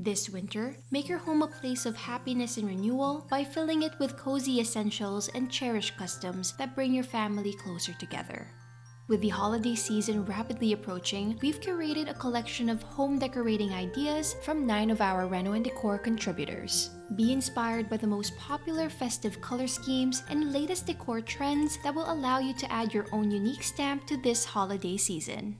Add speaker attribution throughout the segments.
Speaker 1: This winter, make your home a place of happiness and renewal by filling it with cozy essentials and cherished customs that bring your family closer together. With the holiday season rapidly approaching, we've curated a collection of home decorating ideas from 9 of our Reno+Decor contributors. Be inspired by the most popular festive color schemes and latest decor trends that will allow you to add your own unique stamp to this holiday season.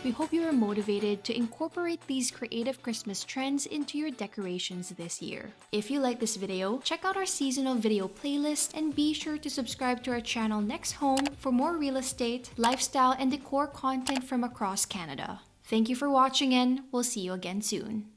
Speaker 1: we hope you are motivated to incorporate these creative Christmas trends into your decorations this year. If you like this video, check out our seasonal video playlist and be sure to subscribe to our channel NextHome for more real estate, lifestyle, and decor content from across Canada. Thank you for watching and we'll see you again soon.